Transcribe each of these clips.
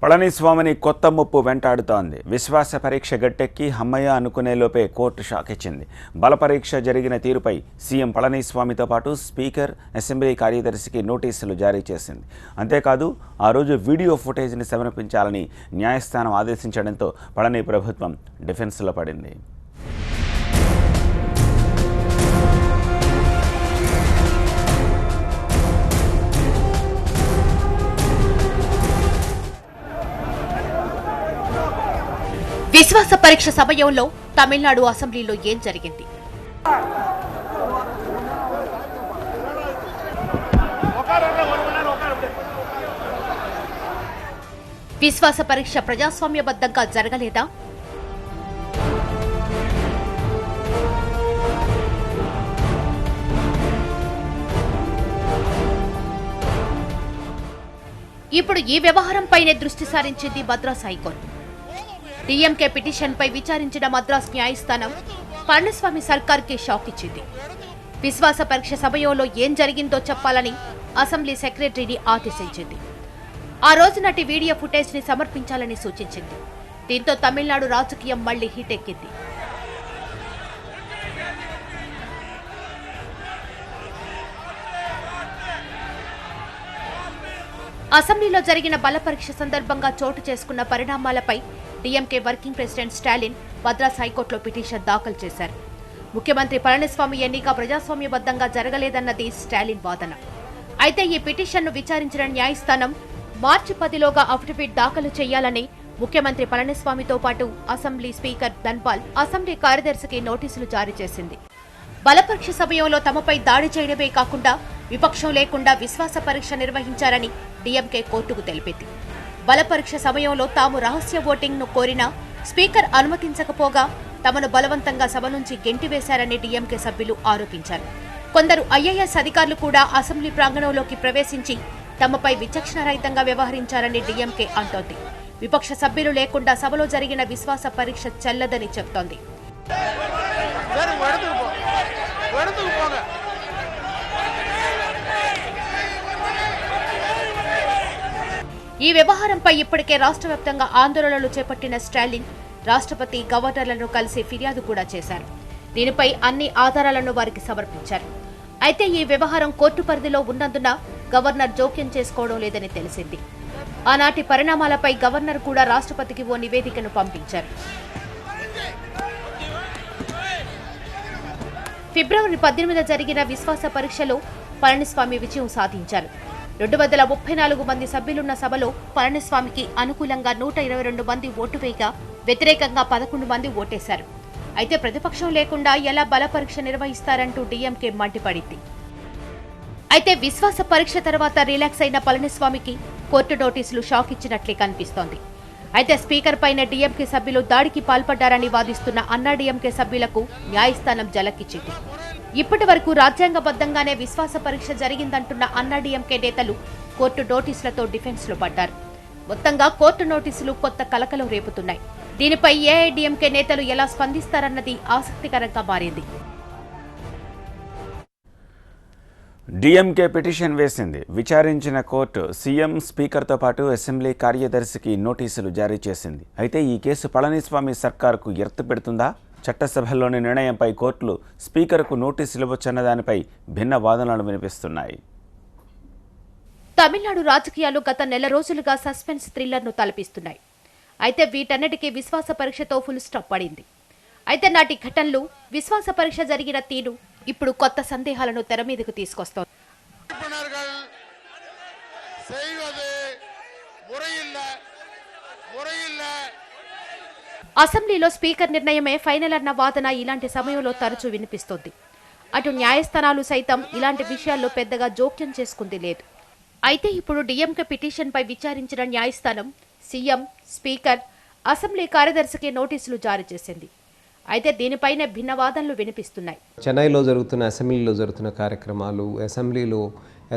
పళనిస్వామిని కొత్త ముప్పు వెంటాడుతోంది. విశ్వాస పరీక్ష గట్టెక్కి హమ్మయ్య అనుకునేలోపే కోర్టు షాక్ ఇచ్చింది. బలపరీక్ష జరిగిన తీరుపై సీఎం పళనిస్వామితో పాటు స్పీకర్, అసెంబ్లీ కార్యదర్శికి నోటీసులు జారీ చేసింది. అంతేకాదు ఆ రోజు వీడియో ఫుటేజ్ని సమర్పించాలని న్యాయస్థానం ఆదేశించడంతో పళని ప్రభుత్వం డిఫెన్స్లో పడింది. విశ్వాస పరీక్ష సమయంలో తమిళనాడు అసెంబ్లీలో ఏం జరిగింది? విశ్వాస పరీక్ష ప్రజాస్వామ్యబద్ధంగా జరగలేదా? ఇప్పుడు ఈ వ్యవహారంపైనే దృష్టి సారించింది మద్రాస్ హైకోర్టు. డీఎంకే పిటిషన్పై విచారించిన మద్రాస్ న్యాయస్థానం పళనిస్వామి సర్కార్కి షాక్ ఇచ్చింది. విశ్వాస పరీక్ష సమయంలో ఏం జరిగిందో చెప్పాలని అసెంబ్లీ సెక్రటరీని ఆదేశించింది. ఆ రోజు నాటి వీడియో ఫుటేజ్ని సమర్పించాలని సూచించింది. దీంతో తమిళనాడు రాజకీయం మళ్లీ హీటెక్కింది. అసెంబ్లీలో జరిగిన బల పరీక్ష సందర్భంగా చోటు చేసుకున్న పరిణామాలపై DMK working president Stalin Madras హైకోర్టులో పిటిషన్ దాఖలు చేశారు. ముఖ్యమంత్రి పళనిస్వామి ఎన్నిక ప్రజాస్వామ్యబద్ధంగా జరగలేదన్నది స్టాలిన్ వాదన. అయితే ఈ పిటిషన్ను విచారించిన న్యాయస్థానం మార్చి 10లోగా అఫిడవిట్ దాఖలు చేయాలని ముఖ్యమంత్రి పళనిస్వామితో పాటు అసెంబ్లీ స్పీకర్ ధన్పాల్, అసెంబ్లీ కార్యదర్శికి నోటీసులు జారీ చేసింది. బలపరీక్ష సమయంలో తమపై దాడి చేయడమే కాకుండా విపక్షం లేకుండా విశ్వాస పరీక్ష నిర్వహించారని డీఎంకే కోర్టుకు తెలిపింది. బలపరీక్ష సమయంలో తాము రహస్య ఓటింగ్ను కోరినా స్పీకర్ అనుమతించకపోగా తమను బలవంతంగా సభ నుంచి గెంటివేశారని డీఎంకే సభ్యులు ఆరోపించారు. కొందరు ఐఏఎస్ అధికారులు కూడా అసెంబ్లీ ప్రాంగణంలోకి ప్రవేశించి తమపై విచక్షణరహితంగా వ్యవహరించారని డీఎంకే అంటోంది. విపక్ష సభ్యులు లేకుండా సభలో జరిగిన విశ్వాస పరీక్ష చెల్లదని చెప్తోంది. ఈ వ్యవహారంపై ఇప్పటికే రాష్ట్ర వ్యాప్తంగా ఆందోళనలు చేపట్టిన స్టాలిన్ రాష్ట్రపతి, గవర్నర్లను కలిసి ఫిర్యాదు కూడా చేశారు. దీనిపై అన్ని ఆధారాలను వారికి సమర్పించారు. అయితే ఈ వ్యవహారం కోర్టు పరిధిలో ఉన్నందున గవర్నర్ జోక్యం చేసుకోవడం లేదని తెలిసింది. ఆనాటి పరిణామాలపై గవర్నర్ కూడా రాష్ట్రపతికి ఓ నివేదికను పంపించారు. ఫిబ్రవరి 18 జరిగిన విశ్వాస పరీక్షలో పళనిస్వామి విజయం సాధించారు. 234 మంది సభ్యులున్న సభలో పళనిస్వామికి అనుకూలంగా 122 మంది ఓటు వేయగా వ్యతిరేకంగా 11 మంది ఓటేశారు. అయితే ప్రతిపక్షం లేకుండా ఎలా బల పరీక్ష నిర్వహిస్తారంటూ డీఎంకే మండిపడింది. అయితే విశ్వాస పరీక్ష తర్వాత రిలాక్స్ అయిన పళనిస్వామికి కోర్టు నోటీసులు షాక్ ఇచ్చినట్లే కనిపిస్తోంది. అయితే స్పీకర్ పైన డీఎంకే సభ్యులు దాడికి పాల్పడ్డారని వాదిస్తున్న అన్నాడీఎంకే సభ్యులకు న్యాయస్థానం జలకిచ్చింది. ఇప్పటి వరకు రాజ్యాంగబద్ధంగానే విశ్వాస పరీక్ష జరిగిందంటున్న అన్నాడీఎంకే నేతలు కోర్టు నోటీసులతో డిఫెన్స్లో పడ్డారు. మొత్తంగా కోర్టు నోటీసులు కొత్త కలకలం రేపుతున్నాయి. దీనిపై ఏఐడీఎంకే నేతలు ఎలా స్పందిస్తారన్నది ఆసక్తికరంగా మారింది. డీఎంకే పిటిషన్ వేసింది. విచారించిన కోర్టు సీఎం, స్పీకర్తో పాటు అసెంబ్లీ కార్యదర్శికి నోటీసులు జారీ చేసింది. అయితే ఈ కేసు పళనిస్వామి సర్కారుకు ఎర్త్ పెడుతుందా? చట్టసభల్లోని నిర్ణయంపై కోర్టులు స్పీకర్కు నోటీసులు ఇవ్వచ్చన్న దానిపై భిన్న వాదనలు వినిపిస్తున్నాయి. తమిళనాడు రాజకీయాలు గత నెల రోజులుగా సస్పెన్స్ థ్రిల్లర్ను తలపిస్తున్నాయి. అయితే వీటన్నిటికీ విశ్వాస పరీక్షతో ఫుల్ స్టాప్ పడింది. అయితే నాటి ఘటనలు, విశ్వాస పరీక్ష జరిగిన తీరు ఇప్పుడు కొత్త సందేహాలను తెర మీదకు తీసుకొస్తోంది. అసెంబ్లీలో స్పీకర్ నిర్ణయమే ఫైనల్ అన్న వాదన ఇలాంటి సమయంలో తరచూ వినిపిస్తోంది. అటు న్యాయస్థానాలు సైతం ఇలాంటి విషయాల్లో పెద్దగా జోక్యం చేసుకుంది లేదు. అయితే ఇప్పుడు డీఎంకే పిటిషన్పై విచారించిన న్యాయస్థానం సీఎం, స్పీకర్, అసెంబ్లీ కార్యదర్శికి నోటీసులు జారీ చేసింది. అయితే దీనిపైనే భిన్న వాదనలు వినిపిస్తున్నాయి. చెన్నైలో జరుగుతున్న అసెంబ్లీలో జరుగుతున్న కార్యక్రమాలు,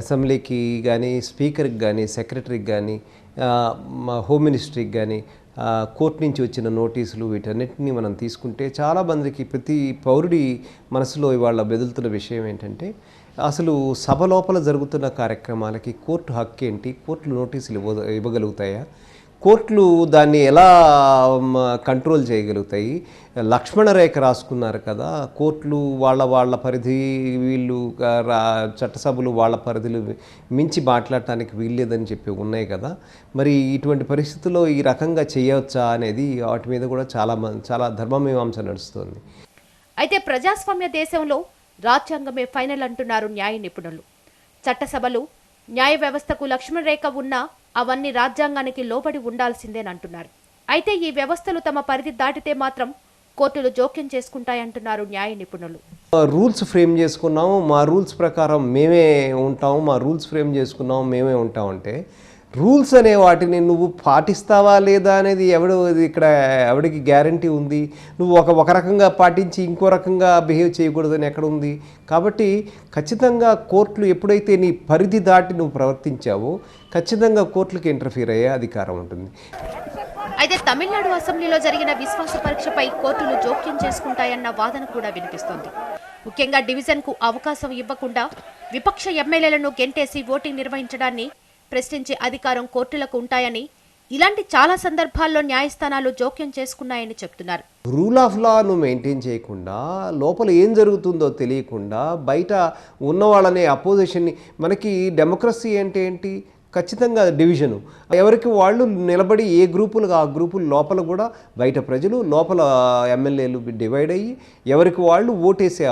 అసెంబ్లీకి కానీ, స్పీకర్కి కానీ, సెక్రటరీకి కానీ, హోమ్ మినిస్ట్రీకి కానీ కోర్టు నుంచి వచ్చిన నోటీసులు, వీటన్నిటిని మనం తీసుకుంటే చాలామందికి, ప్రతి పౌరుడి మనసులో ఇవాళ బెదులుతున్న విషయం ఏంటంటే అసలు సభ లోపల జరుగుతున్న కార్యక్రమాలకి కోర్టు హక్కు ఏంటి? కోర్టులు నోటీసులు ఇవ్వగలుగుతాయా? కోర్టులు దాన్ని ఎలా కంట్రోల్ చేయగలుగుతాయి? లక్ష్మణ రేఖ రాసుకున్నారు కదా, కోర్టులు వాళ్ళ పరిధి, వీళ్ళు చట్టసభలు వాళ్ళ పరిధులు మించి మాట్లాడటానికి వీల్లేదని చెప్పి ఉన్నాయి కదా. మరి ఇటువంటి పరిస్థితుల్లో ఈ రకంగా చేయవచ్చా అనేది వాటి మీద కూడా చాలా ధర్మమీమాంస నడుస్తుంది. అయితే ప్రజాస్వామ్య దేశంలో రాజ్యాంగమే ఫైనల్ అంటున్నారు న్యాయ నిపుణులు. చట్టసభలు, న్యాయ వ్యవస్థకు లక్ష్మణ రేఖ ఉన్నా అవన్నీ రాజ్యాంగానికి లోబడి ఉండాల్సిందేనంటున్నారు. అయితే ఈ వ్యవస్థలు తమ పరిధి దాటితే మాత్రం కోర్టులు జోక్యం చేసుకుంటాయంటున్నారు న్యాయ నిపుణులు. రూల్స్ ఫ్రేమ్ చేసుకున్నాము, మా రూల్స్ ప్రకారం మేమే ఉంటాము, మా రూల్స్ ఫ్రేమ్ చేసుకున్నాము, మేమే ఉంటామంటే రూల్స్ అనే వాటిని నువ్వు పాటిస్తావా లేదా అనేది ఇక్కడ ఎవడికి గ్యారంటీ ఉంది? నువ్వు ఒక రకంగా పాటించి ఇంకో రకంగా బిహేవ్ చేయకూడదని ఎక్కడ ఉంది? కాబట్టి ఖచ్చితంగా కోర్టులు ఎప్పుడైతే నీ పరిధి దాటి నువ్వు ప్రవర్తించావో ఖచ్చితంగా కోర్టులకు ఇంటర్ఫీర్ అయ్యే అధికారం ఉంటుంది. అయితే తమిళనాడు అసెంబ్లీలో జరిగిన విశ్వాస పరీక్షపై కోర్టులు జోక్యం చేసుకుంటాయన్న వాదన కూడా వినిపిస్తోంది. ముఖ్యంగా డివిజన్కు అవకాశం ఇవ్వకుండా విపక్ష ఎమ్మెల్యేలను గెంటేసి ఓటింగ్ నిర్వహించడాన్ని ప్రశ్నించే అధికారం కోర్టులకు ఉంటాయని, ఇలాంటి చాలా సందర్భాల్లో న్యాయస్థానాలు జోక్యం చేసుకున్నాయని చెప్తున్నారు. రూల్ ఆఫ్ లాను మెయింటైన్ చేయకుండా, లోపల ఏం జరుగుతుందో తెలియకుండా బయట ఉన్న వాళ్ళని అపోజిషన్ని, మనకి డెమోక్రసీ అంటే ఏంటి? ఖచ్చితంగా డివిజను, ఎవరికి వాళ్ళు నిలబడి ఏ గ్రూపులుగా ఆ గ్రూపుల లోపల కూడా బయట ప్రజలు, లోపల ఎమ్మెల్యేలు డివైడ్ అయ్యి ఎవరికి వాళ్ళు ఓటేసే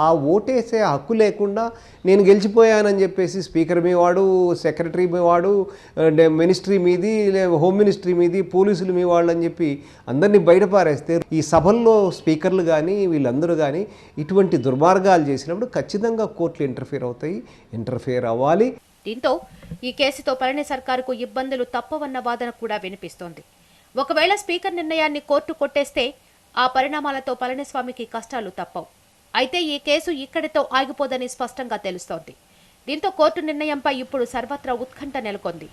ఆ ఓటేసే హక్కు లేకుండా నేను గెలిచిపోయానని చెప్పేసి స్పీకర్ మీ వాడు, సెక్రటరీ మీ వాడు, మినిస్ట్రీ మీది, హోమ్ మినిస్ట్రీ మీది, పోలీసులు మీ వాళ్ళు అని చెప్పి అందరినీ బయటపారేస్తే ఈ సభల్లో స్పీకర్లు కానీ వీళ్ళందరూ కానీ ఇటువంటి దుర్మార్గాలు చేసినప్పుడు ఖచ్చితంగా కోర్టులు ఇంటర్ఫియర్ అవ్వాలి. దీంతో ఈ కేసుతో పళని సర్కారుకు ఇబ్బందులు తప్పవన్న వాదన కూడా వినిపిస్తోంది. ఒకవేళ స్పీకర్ నిర్ణయాన్ని కోర్టు కొట్టేస్తే ఆ పరిణామాలతో పళనిస్వామికి కష్టాలు తప్పవు. అయితే ఈ కేసు ఇక్కడితో ఆగిపోదని స్పష్టంగా తెలుస్తోంది. దీంతో కోర్టు నిర్ణయంపై ఇప్పుడు సర్వత్రా ఉత్కంఠ నెలకొంది.